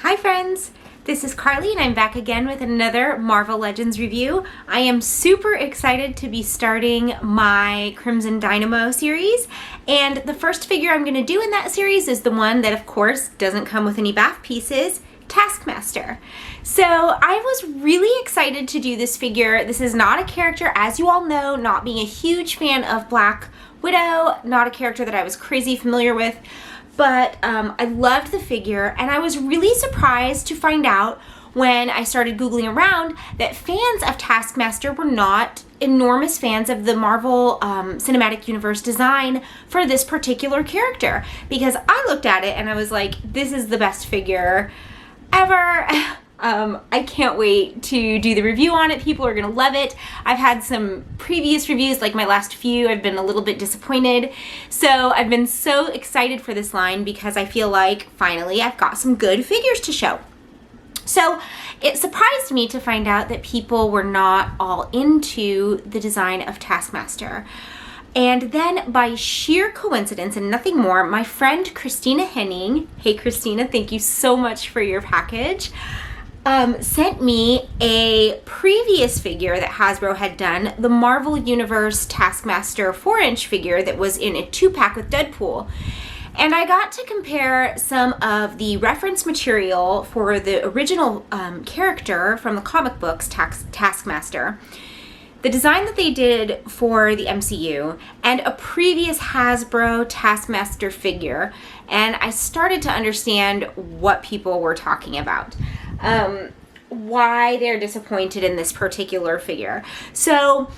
Hi friends! This is Carly and I'm back again with another Marvel Legends review. I am super excited to be starting my Crimson Dynamo series, and the first figure I'm going to do in that series is the one that of course doesn't come with any bath pieces, Taskmaster. So I was really excited to do this figure. This is not a character, as you all know, not being a huge fan of Black Widow, not a character that I was crazy familiar with. But I loved the figure, and I was really surprised to find out when I started Googling around that fans of Taskmaster were not enormous fans of the Marvel Cinematic Universe design for this particular character. Because I looked at it and I was like, this is the best figure ever. I can't wait to do the review on it. People are gonna love it. I've had some previous reviews, like my last few, I've been a little bit disappointed. So I've been so excited for this line because I feel like finally I've got some good figures to show. So it surprised me to find out that people were not all into the design of Taskmaster. And then by sheer coincidence and nothing more, my friend Christina Henning, hey Christina, thank you so much for your package, sent me a previous figure that Hasbro had done, the Marvel Universe Taskmaster 4-inch figure that was in a 2-pack with Deadpool. And I got to compare some of the reference material for the original character from the comic books, Taskmaster, the design that they did for the MCU, and a previous Hasbro Taskmaster figure, and I started to understand what people were talking about. Why they're disappointed in this particular figure. So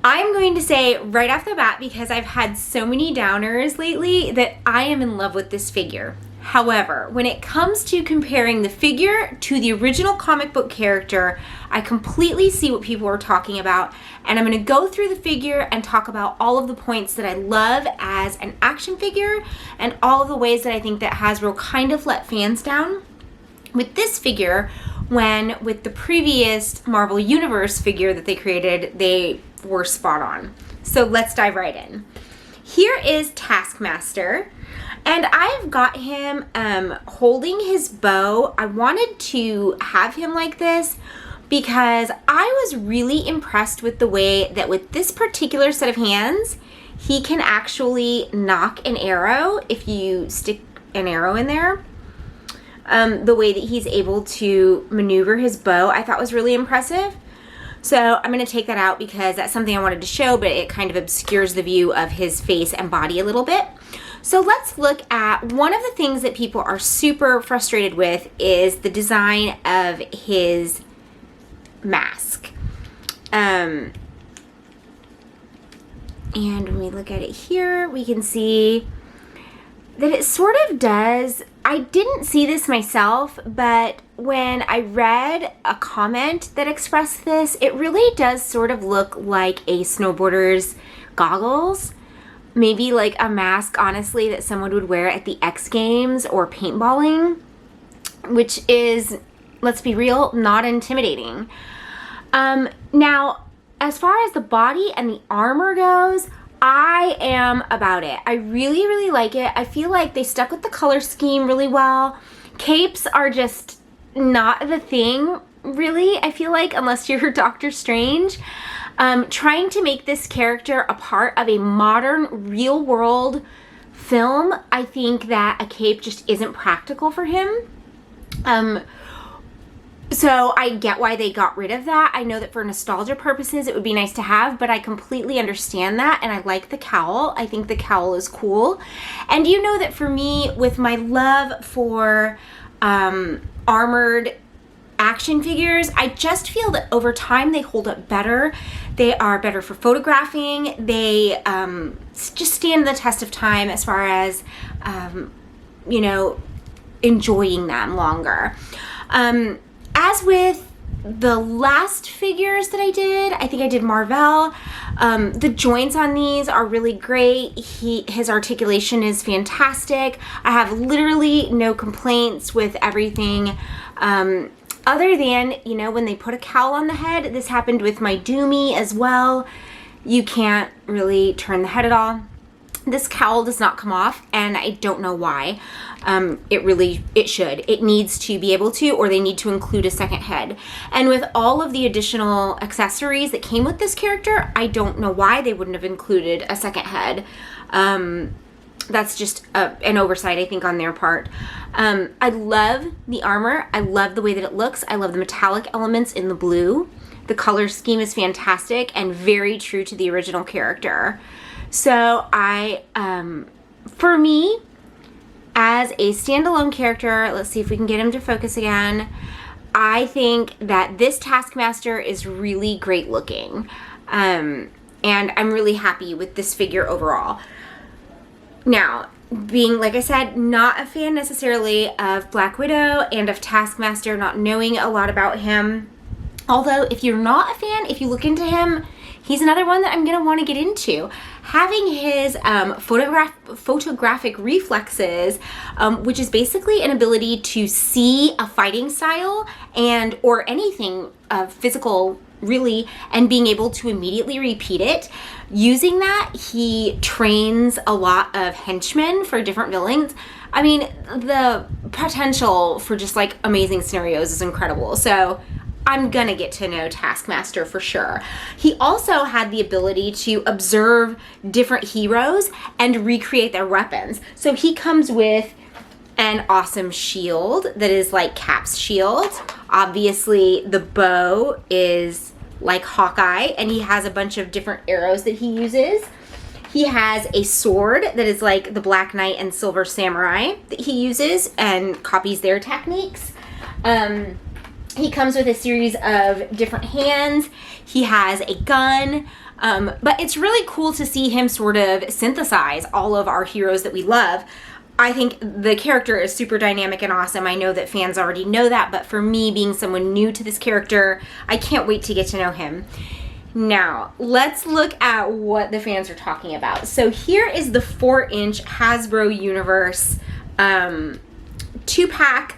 I'm going to say right off the bat, because I've had so many downers lately, that I am in love with this figure. However, when it comes to comparing the figure to the original comic book character, I completely see what people are talking about, and I'm going to go through the figure and talk about all of the points that I love as an action figure and all of the ways that I think that Hasbro kind of let fans down with this figure, when with the previous Marvel Universe figure that they created, they were spot on. So let's dive right in. Here is Taskmaster, and I've got him holding his bow. I wanted to have him like this because I was really impressed with the way that with this particular set of hands, he can actually nock an arrow if you stick an arrow in there. The way that he's able to maneuver his bow, I thought was really impressive. So I'm going to take that out because that's something I wanted to show, but it kind of obscures the view of his face and body a little bit. So let's look at one of the things that people are super frustrated with is the design of his mask. And when we look at it here, we can see that it sort of does. I didn't see this myself, but when I read a comment that expressed this, it really does sort of look like a snowboarder's goggles. Maybe like a mask, honestly, that someone would wear at the X Games or paintballing, which is, let's be real, not intimidating. Now, as far as the body and the armor goes, I am about it. I really, really like it. I feel like they stuck with the color scheme really well. Capes are just not the thing, really, I feel like, unless you're Doctor Strange. Trying to make this character a part of a modern, real-world film, I think that a cape just isn't practical for him. So I get why they got rid of that. I know that for nostalgia purposes it would be nice to have, but I completely understand that, and I like the cowl. I think the cowl is cool. And you know that for me, with my love for armored action figures, I just feel that over time they hold up better. They are better for photographing. They just stand the test of time as far as, you know, enjoying them longer. As with the last figures that I think I did Marvel. The joints on these are really great. His articulation is fantastic. I have literally no complaints with everything. Other than, you know, when they put a cowl on the head. This happened with my Doomy as well. You can't really turn the head at all. This cowl does not come off, and I don't know why. It should. It needs to be able to, or they need to include a second head. And with all of the additional accessories that came with this character, I don't know why they wouldn't have included a second head. That's just an oversight, I think, on their part. I love the armor. I love the way that it looks. I love the metallic elements in the blue. The color scheme is fantastic and very true to the original character. So for me, as a standalone character, let's see if we can get him to focus again. I think that this Taskmaster is really great looking. And I'm really happy with this figure overall. Now, being, like I said, not a fan necessarily of Black Widow and of Taskmaster, not knowing a lot about him. Although, if you're not a fan, if you look into him, he's another one that I'm going to want to get into. Having his photographic reflexes, which is basically an ability to see a fighting style or anything physical, really, and being able to immediately repeat it. Using that, he trains a lot of henchmen for different villains. I mean, the potential for just like amazing scenarios is incredible. So I'm gonna get to know Taskmaster for sure. He also had the ability to observe different heroes and recreate their weapons. So he comes with an awesome shield that is like Cap's shield. Obviously, the bow is like Hawkeye, and he has a bunch of different arrows that he uses. He has a sword that is like the Black Knight and Silver Samurai that he uses and copies their techniques. He comes with a series of different hands. He has a gun. But it's really cool to see him sort of synthesize all of our heroes that we love. I think the character is super dynamic and awesome. I know that fans already know that, but for me, being someone new to this character, I can't wait to get to know him. Now, let's look at what the fans are talking about. So here is the 4-inch Hasbro Universe 2-pack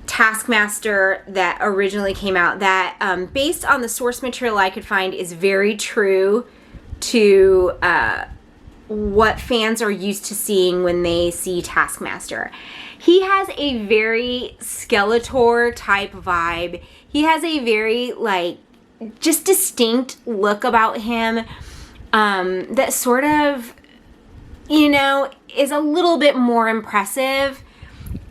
Taskmaster that originally came out that, based on the source material I could find, is very true to what fans are used to seeing when they see Taskmaster. He has a very Skeletor type vibe. He has a very just distinct look about him that sort of, is a little bit more impressive.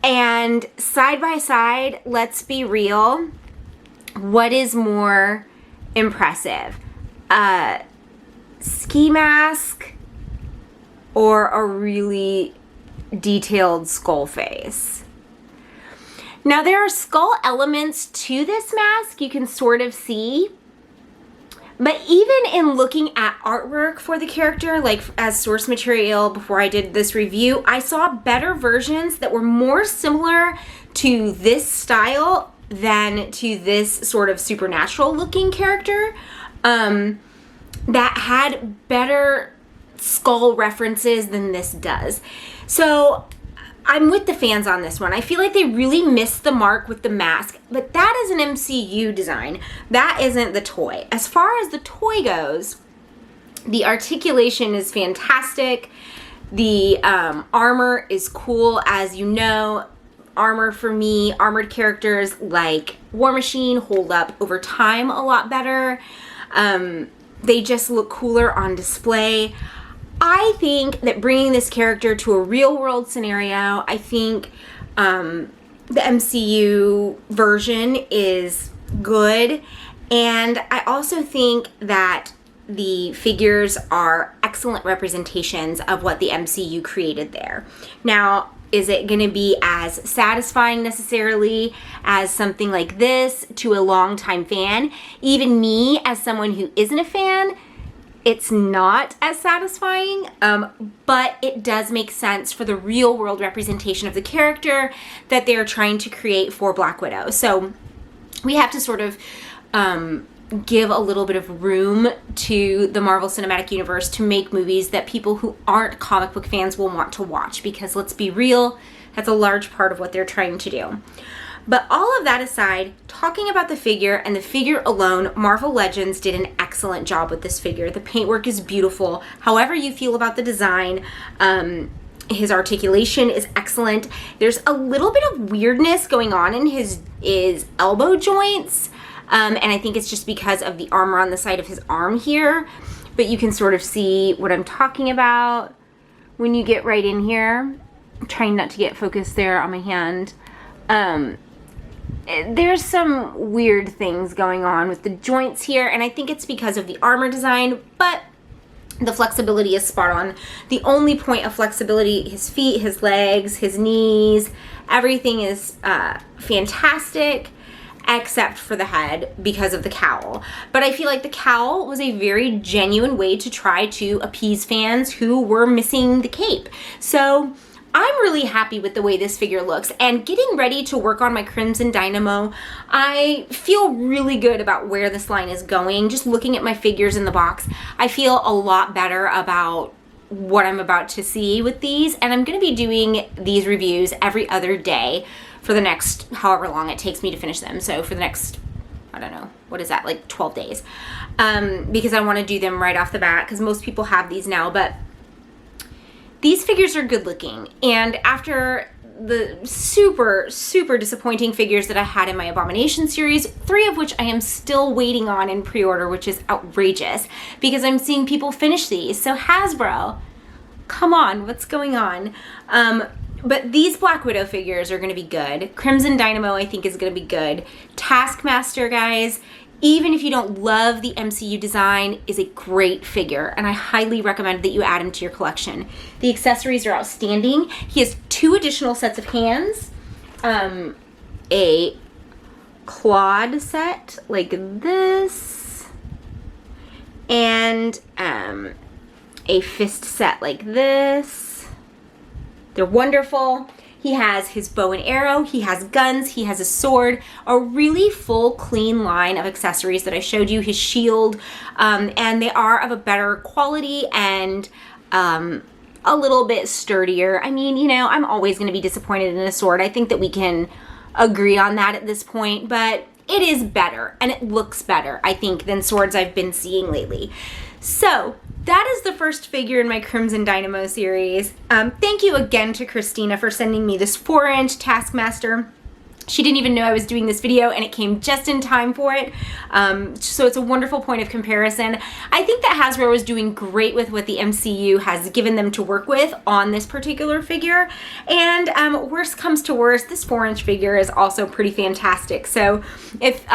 And side by side, let's be real, what is more impressive? Ski mask or a really detailed skull face? Now, there are skull elements to this mask you can sort of see, but even in looking at artwork for the character, like as source material before I did this review, I saw better versions that were more similar to this style than to this sort of supernatural looking character, that had better skull references than this does. So I'm with the fans on this one. I feel like they really missed the mark with the mask, but that is an MCU design. That isn't the toy. As far as the toy goes, the articulation is fantastic. The armor is cool. As you know, armor for me, armored characters like War Machine hold up over time a lot better. They just look cooler on display. I think that bringing this character to a real world scenario, I think the MCU version is good. And I also think that the figures are excellent representations of what the MCU created there. Now, is it going to be as satisfying necessarily as something like this to a longtime fan? Even me, as someone who isn't a fan, it's not as satisfying, but it does make sense for the real world representation of the character that they're trying to create for Black Widow. So we have to sort of give a little bit of room to the Marvel Cinematic Universe to make movies that people who aren't comic book fans will want to watch, because let's be real, that's a large part of what they're trying to do. But all of that aside, talking about the figure and the figure alone, Marvel Legends did an excellent job with this figure. The paintwork is beautiful. However you feel about the design, his articulation is excellent. There's a little bit of weirdness going on in his elbow joints, and I think it's just because of the armor on the side of his arm here. But you can sort of see what I'm talking about when you get right in here. I'm trying not to get focused there on my hand. There's some weird things going on with the joints here, and I think it's because of the armor design, but the flexibility is spot on. The only point of flexibility, his feet, his legs, his knees, everything is fantastic, except for the head because of the cowl. But I feel like the cowl was a very genuine way to try to appease fans who were missing the cape. So I'm really happy with the way this figure looks, and getting ready to work on my Crimson Dynamo, I feel really good about where this line is going. Just looking at my figures in the box, I feel a lot better about what I'm about to see with these, and I'm going to be doing these reviews every other day for the next however long it takes me to finish them. So for the next, I don't know, what is that, like 12 days, because I want to do them right off the bat, because most people have these now, but these figures are good looking, and after the super, super disappointing figures that I had in my Abomination series, 3 of which I am still waiting on in pre-order, which is outrageous, because I'm seeing people finish these. So Hasbro, come on, what's going on? But these Black Widow figures are going to be good. Crimson Dynamo, I think, is going to be good. Taskmaster, guys, even if you don't love the MCU design, is a great figure, and I highly recommend that you add him to your collection. The accessories are outstanding. He has 2 additional sets of hands, a clawed set like this, and a fist set like this. They're wonderful. He has his bow and arrow, he has guns, he has a sword, a really full, clean line of accessories that I showed you, his shield, and they are of a better quality and a little bit sturdier. I mean, you know, I'm always going to be disappointed in a sword. I think that we can agree on that at this point, but it is better, and it looks better, I think, than swords I've been seeing lately. So that is the first figure in my Crimson Dynamo series. Thank you again to Christina for sending me this 4-inch Taskmaster. She didn't even know I was doing this video, and it came just in time for it. So it's a wonderful point of comparison. I think that Hasbro is doing great with what the MCU has given them to work with on this particular figure. And worst comes to worst, this 4-inch figure is also pretty fantastic. So if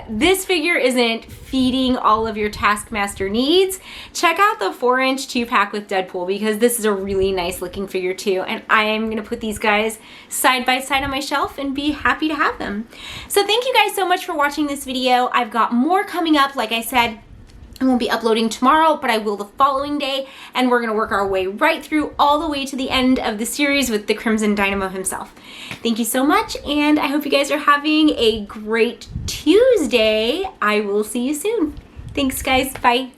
this figure isn't feeding all of your Taskmaster needs, check out the 4-inch 2-pack with Deadpool, because this is a really nice looking figure too, and I am going to put these guys side by side on my shelf and be happy to have them. So thank you guys so much for watching this video. I've got more coming up. Like I said, I won't be uploading tomorrow, but I will the following day, and we're going to work our way right through all the way to the end of the series with the Crimson Dynamo himself. Thank you so much, and I hope you guys are having a great Tuesday. I will see you soon. Thanks, guys. Bye.